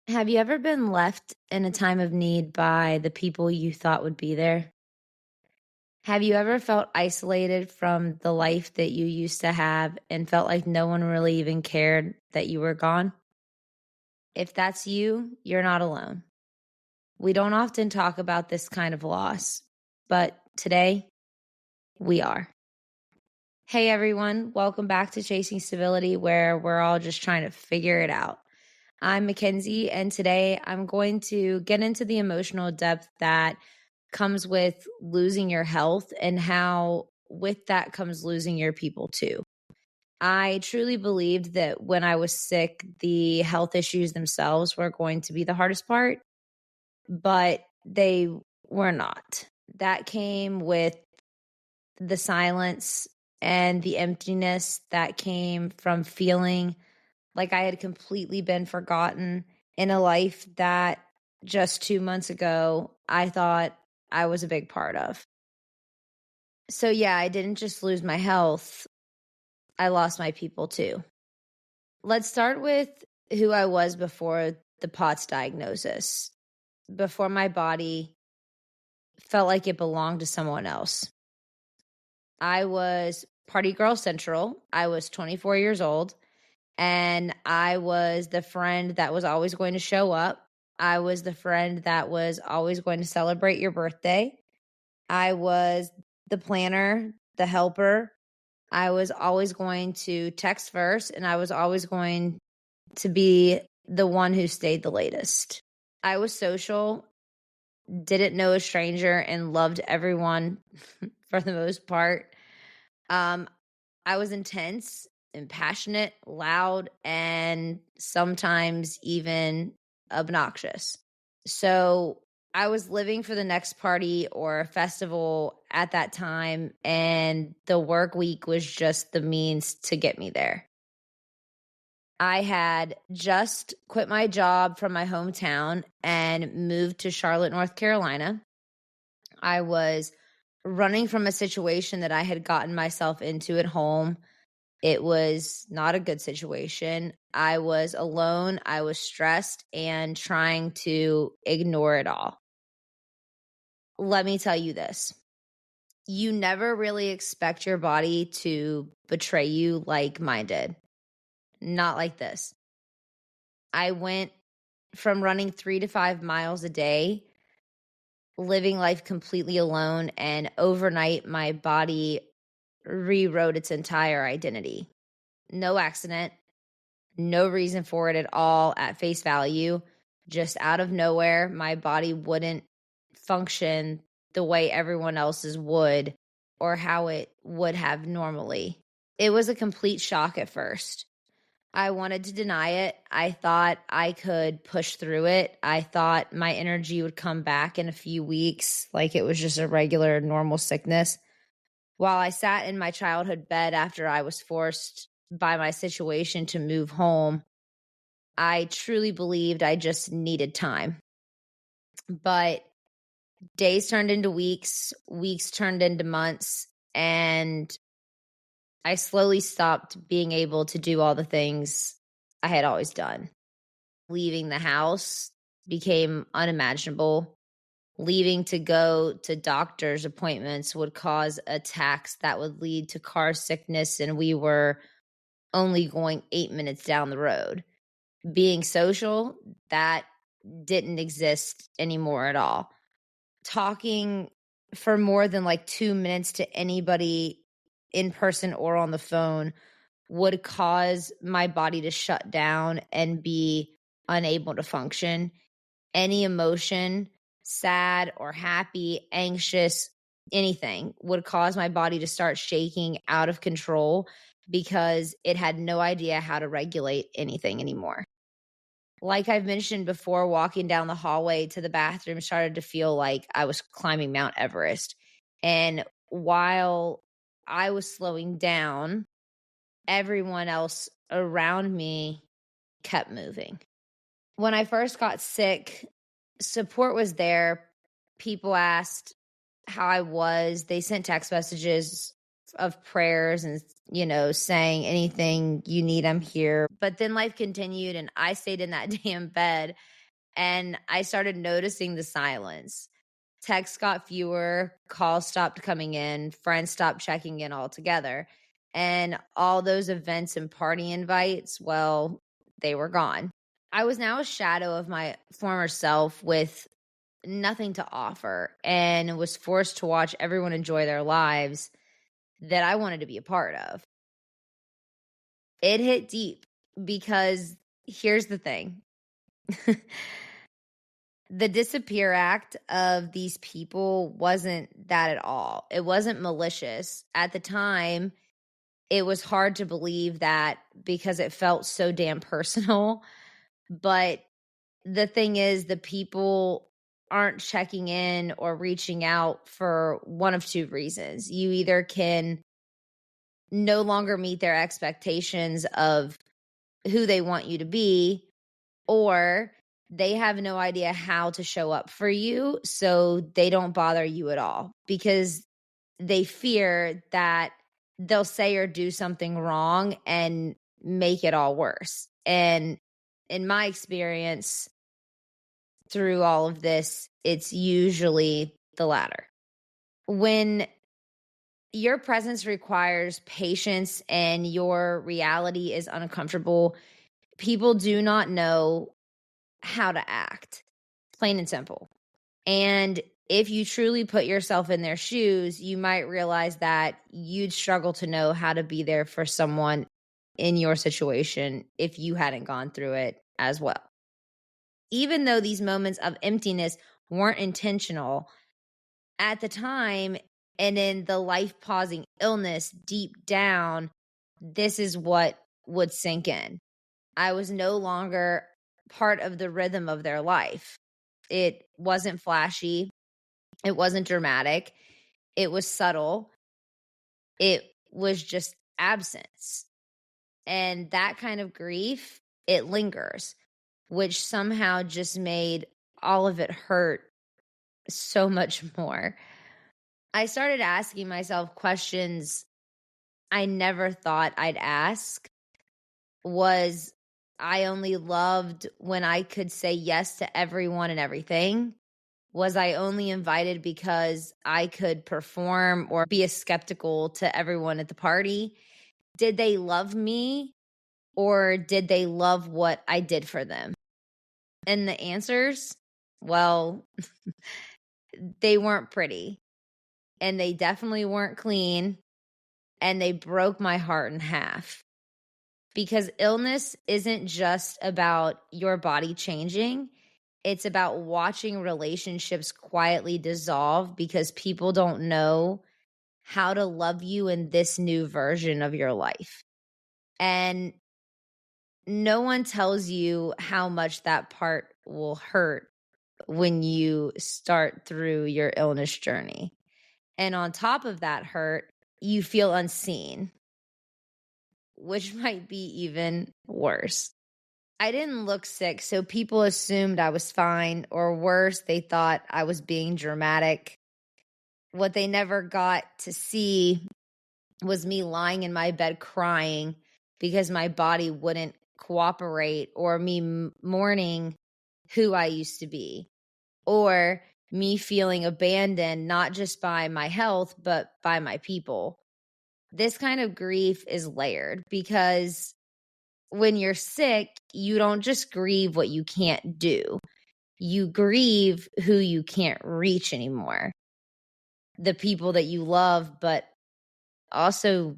Have you ever been left in a time of need by the people you thought would be there? Have you ever felt isolated from the life that you used to have and felt like no one really even cared that you were gone? If that's you, you're not alone. We don't often talk about this kind of loss, but today we are. Hey everyone, welcome back to Chasing Stability, where we're all just trying to figure it out. I'm Mackenzie, and today I'm going to get into the emotional depth that comes with losing your health and how with that comes losing your people too. I truly believed that when I was sick, the health issues themselves were going to be the hardest part, but they were not. That came with the silence and the emptiness that came from feeling like I had completely been forgotten in a life that just 2 months ago I thought I was a big part of. So, yeah, I didn't just lose my health, I lost my people too. Let's start with who I was before the POTS diagnosis, before my body felt like it belonged to someone else. I was party girl central. I was 24 years old. And I was the friend that was always going to show up. I was the friend that was always going to celebrate your birthday. I was the planner, the helper. I was always going to text first, and I was always going to be the one who stayed the latest. I was social, didn't know a stranger, and loved everyone for the most part. I was intense and passionate, loud, and sometimes even obnoxious. So I was living for the next party or festival at that time, and the work week was just the means to get me there. I had just quit my job from my hometown and moved to Charlotte, North Carolina. I was running from a situation that I had gotten myself into at home. It was not a good situation. I was alone. I was stressed and trying to ignore it all. Let me tell you this. You never really expect your body to betray you like mine did. Not like this. I went from running 3 to 5 miles a day, living life completely alone, and overnight my body rewrote its entire identity. No accident. No reason for it at all at face value. Just out of nowhere, my body wouldn't function the way everyone else's would or how it would have normally. It was a complete shock at first. I wanted to deny it. I thought I could push through it. I thought my energy would come back in a few weeks, like it was just a regular, normal sickness. While I sat in my childhood bed after I was forced by my situation to move home, I truly believed I just needed time. But days turned into weeks, weeks turned into months, and I slowly stopped being able to do all the things I had always done. Leaving the house became unimaginable. Leaving to go to doctor's appointments would cause attacks that would lead to car sickness, and we were only going 8 minutes down the road. Being social, that didn't exist anymore at all. Talking for more than like 2 minutes to anybody in person or on the phone would cause my body to shut down and be unable to function. Any emotion, sad or happy, anxious, anything would cause my body to start shaking out of control because it had no idea how to regulate anything anymore. Like I've mentioned before, walking down the hallway to the bathroom started to feel like I was climbing Mount Everest. And while I was slowing down, everyone else around me kept moving. When I first got sick, support was there. People asked how I was. They sent text messages of prayers and saying anything you need, I'm here. But then life continued and I stayed in that damn bed and I started noticing the silence. Texts got fewer, calls stopped coming in, friends stopped checking in altogether. And all those events and party invites, well, they were gone. I was now a shadow of my former self with nothing to offer and was forced to watch everyone enjoy their lives that I wanted to be a part of. It hit deep because here's the thing. The disappear act of these people wasn't that at all. It wasn't malicious. At the time, it was hard to believe that because it felt so damn personal. But the thing is, the people aren't checking in or reaching out for one of two reasons. You either can no longer meet their expectations of who they want you to be, or they have no idea how to show up for you, so they don't bother you at all because they fear that they'll say or do something wrong and make it all worse. And in my experience through all of this, it's usually the latter. When your presence requires patience and your reality is uncomfortable, people do not know how to act, plain and simple. And if you truly put yourself in their shoes, you might realize that you'd struggle to know how to be there for someone in your situation if you hadn't gone through it as well. Even though these moments of emptiness weren't intentional at the time, and in the life pausing illness deep down, this is what would sink in. I was no longer part of the rhythm of their life. It wasn't flashy. It wasn't dramatic. It was subtle. It was just absence. And that kind of grief, it lingers, which somehow just made all of it hurt so much more. I started asking myself questions I never thought I'd ask. Was I only loved when I could say yes to everyone and everything? Was I only invited because I could perform or be a skeptical to everyone at the party? Did they love me or did they love what I did for them? And the answers, well, they weren't pretty and they definitely weren't clean and they broke my heart in half. Because illness isn't just about your body changing. It's about watching relationships quietly dissolve because people don't know how to love you in this new version of your life. And no one tells you how much that part will hurt when you start through your illness journey. And on top of that hurt, you feel unseen, which might be even worse. I didn't look sick, so people assumed I was fine, or worse, they thought I was being dramatic. What they never got to see was me lying in my bed crying because my body wouldn't cooperate, or me mourning who I used to be, or me feeling abandoned not just by my health, but by my people. This kind of grief is layered because when you're sick, you don't just grieve what you can't do. You grieve who you can't reach anymore. The people that you love, but also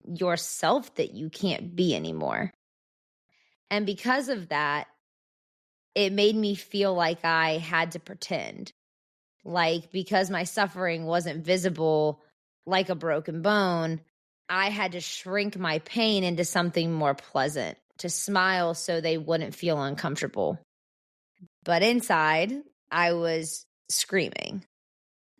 yourself that you can't be anymore. And because of that, it made me feel like I had to pretend. Like, because my suffering wasn't visible like a broken bone, I had to shrink my pain into something more pleasant, to smile so they wouldn't feel uncomfortable. But inside, I was screaming,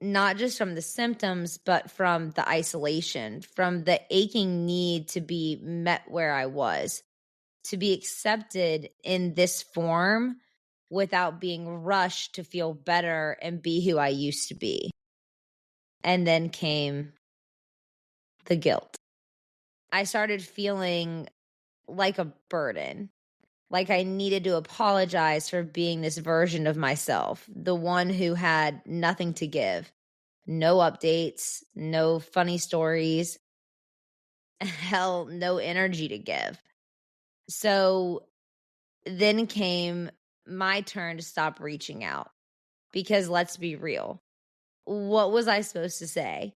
not just from the symptoms, but from the isolation, from the aching need to be met where I was, to be accepted in this form without being rushed to feel better and be who I used to be. And then came the guilt. I started feeling like a burden, like I needed to apologize for being this version of myself, the one who had nothing to give, no updates, no funny stories, hell, no energy to give. So then came my turn to stop reaching out because let's be real. What was I supposed to say?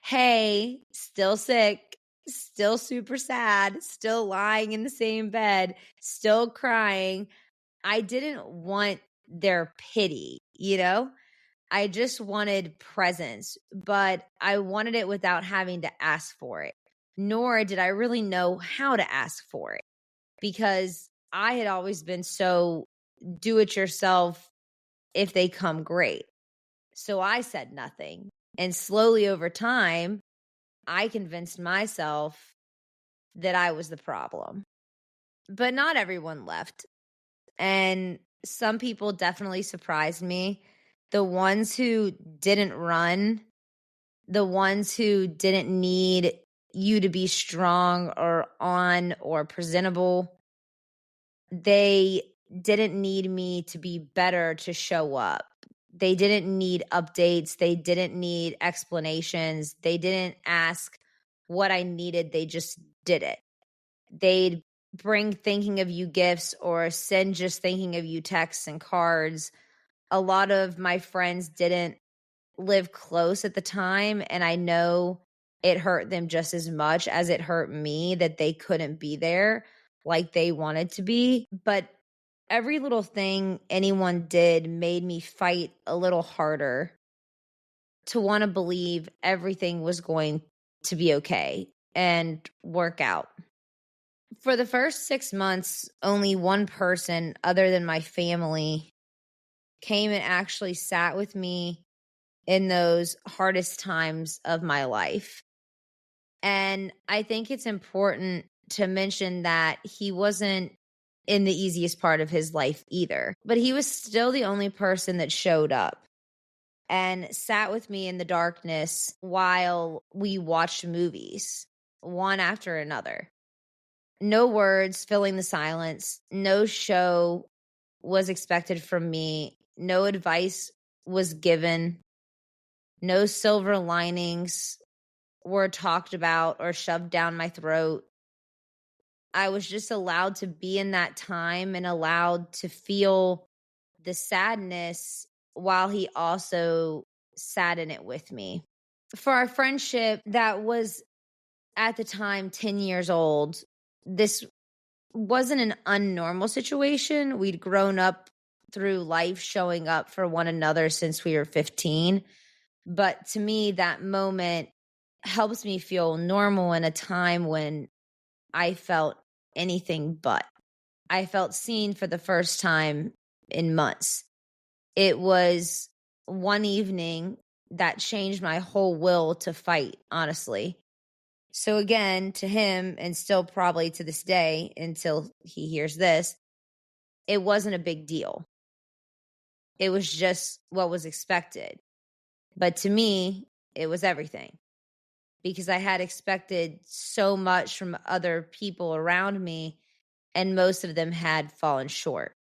Hey, still sick, still super sad, still lying in the same bed, still crying. I didn't want their pity, you know? I just wanted presence, but I wanted it without having to ask for it. Nor did I really know how to ask for it because I had always been so do it yourself. If they come, great. So I said nothing. And slowly over time, I convinced myself that I was the problem. But not everyone left. And some people definitely surprised me. The ones who didn't run, the ones who didn't need you to be strong or on or presentable, they didn't need me to be better to show up. They didn't need updates. They didn't need explanations. They didn't ask what I needed. They just did it. They'd bring thinking of you gifts or send just thinking of you texts and cards. A lot of my friends didn't live close at the time, and I know it hurt them just as much as it hurt me that they couldn't be there like they wanted to be. But every little thing anyone did made me fight a little harder to want to believe everything was going to be okay and work out. For the first 6 months, only one person other than my family came and actually sat with me in those hardest times of my life. And I think it's important to mention that he wasn't in the easiest part of his life either, but he was still the only person that showed up and sat with me in the darkness while we watched movies, one after another. No words filling the silence. No show was expected from me. No advice was given. No silver linings were talked about or shoved down my throat. I was just allowed to be in that time and allowed to feel the sadness while he also sat in it with me. For our friendship that was at the time 10 years old, this wasn't an unnormal situation. We'd grown up through life showing up for one another since we were 15. But to me, that moment helps me feel normal in a time when I felt anything but. I felt seen for the first time in months. It was one evening that changed my whole will to fight, honestly. So again, to him, and still probably to this day until he hears this, it wasn't a big deal. It was just what was expected. But to me, it was everything because I had expected so much from other people around me, and most of them had fallen short.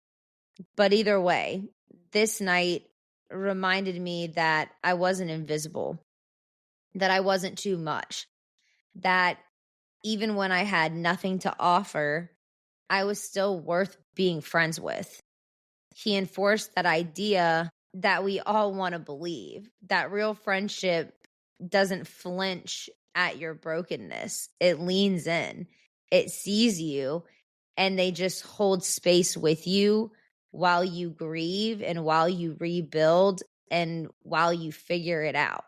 But either way, this night reminded me that I wasn't invisible, that I wasn't too much, that even when I had nothing to offer, I was still worth being friends with. He enforced that idea that we all want to believe, that real friendship doesn't flinch at your brokenness. It leans in, it sees you, and they just hold space with you while you grieve and while you rebuild and while you figure it out.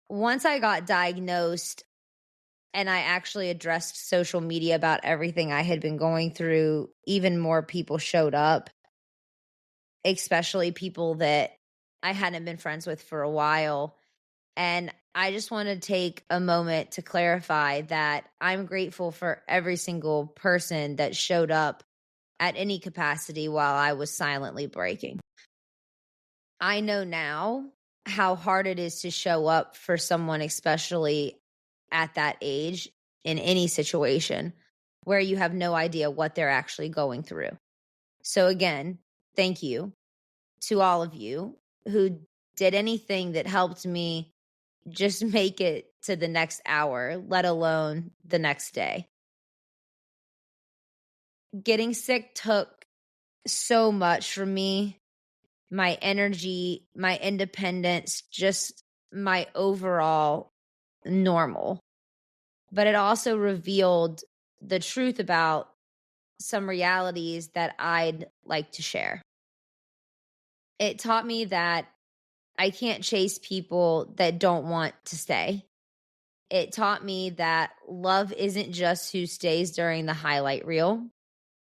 Once I got diagnosed and I actually addressed social media about everything I had been going through, even more people showed up, especially people that I hadn't been friends with for a while. And I just want to take a moment to clarify that I'm grateful for every single person that showed up at any capacity while I was silently breaking. I know now how hard it is to show up for someone, especially at that age, in any situation where you have no idea what they're actually going through. So again, thank you to all of you who did anything that helped me just make it to the next hour, let alone the next day. Getting sick took so much from me, my energy, my independence, just my overall normal. But it also revealed the truth about some realities that I'd like to share. It taught me that I can't chase people that don't want to stay. It taught me that love isn't just who stays during the highlight reel.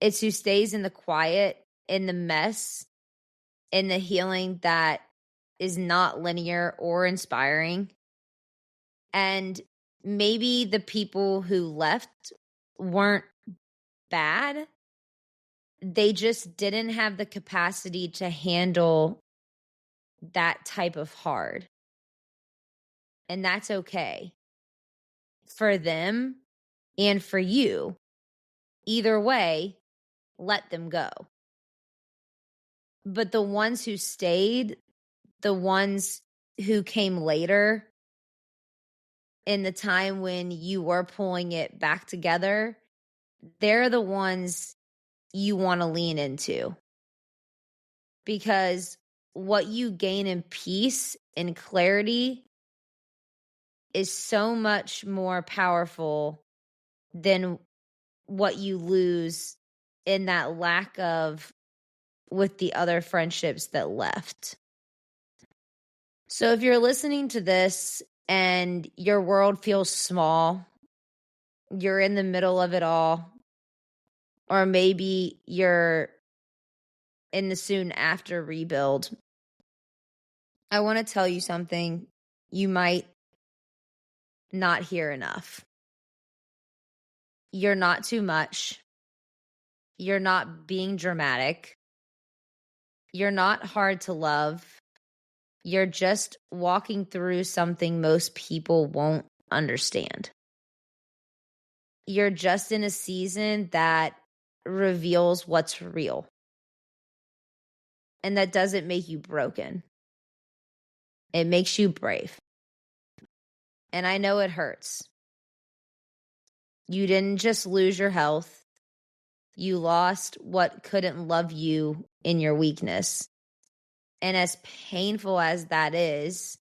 It's who stays in the quiet, in the mess, in the healing that is not linear or inspiring. And maybe the people who left weren't bad. They just didn't have the capacity to handle that type of hard. And that's okay for them and for you. Either way, let them go. But the ones who stayed, the ones who came later in the time when you were pulling it back together, they're the ones you want to lean into. Because what you gain in peace and clarity is so much more powerful than what you lose in that lack of with the other friendships that left. So if you're listening to this and your world feels small, you're in the middle of it all, or maybe you're in the soon after rebuild, I want to tell you something you might not hear enough. You're not too much. You're not being dramatic. You're not hard to love. You're just walking through something most people won't understand. You're just in a season that reveals what's real. And that doesn't make you broken. It makes you brave. And I know it hurts. You didn't just lose your health. You lost what couldn't love you in your weakness. And as painful as that is,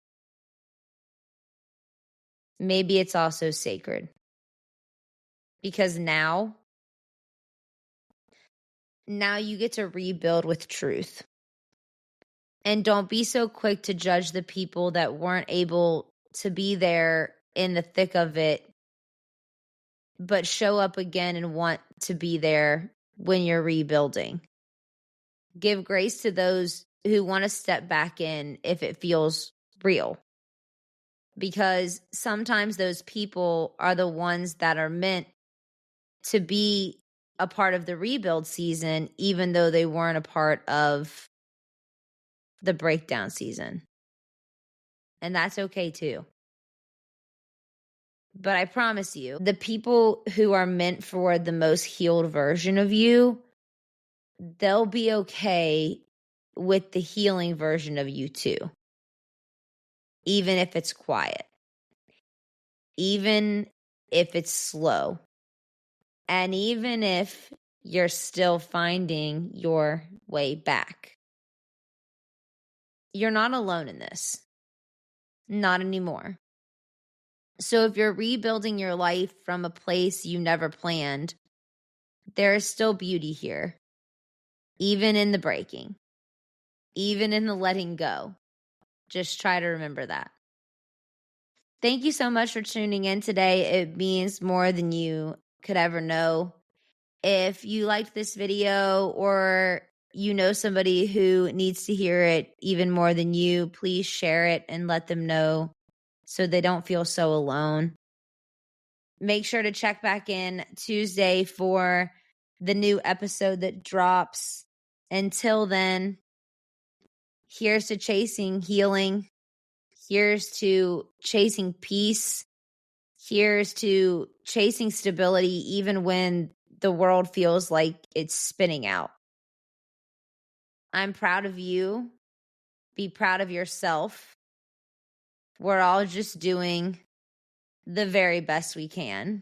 maybe it's also sacred. Because now you get to rebuild with truth. And don't be so quick to judge the people that weren't able to be there in the thick of it, but show up again and want to be there when you're rebuilding. Give grace to those who want to step back in if it feels real. Because sometimes those people are the ones that are meant to be a part of the rebuild season, even though they weren't a part of the breakdown season. And that's okay too. But I promise you, the people who are meant for the most healed version of you, they'll be okay with the healing version of you too. Even if it's quiet. Even if it's slow. And even if you're still finding your way back. You're not alone in this. Not anymore. So if you're rebuilding your life from a place you never planned, there is still beauty here. Even in the breaking. Even in the letting go. Just try to remember that. Thank you so much for tuning in today. It means more than you could ever know. If you liked this video or you know somebody who needs to hear it even more than you, please share it and let them know so they don't feel so alone. Make sure to check back in Tuesday for the new episode that drops. Until then, here's to chasing healing. Here's to chasing peace. Here's to chasing stability even when the world feels like it's spinning out. I'm proud of you. Be proud of yourself. We're all just doing the very best we can.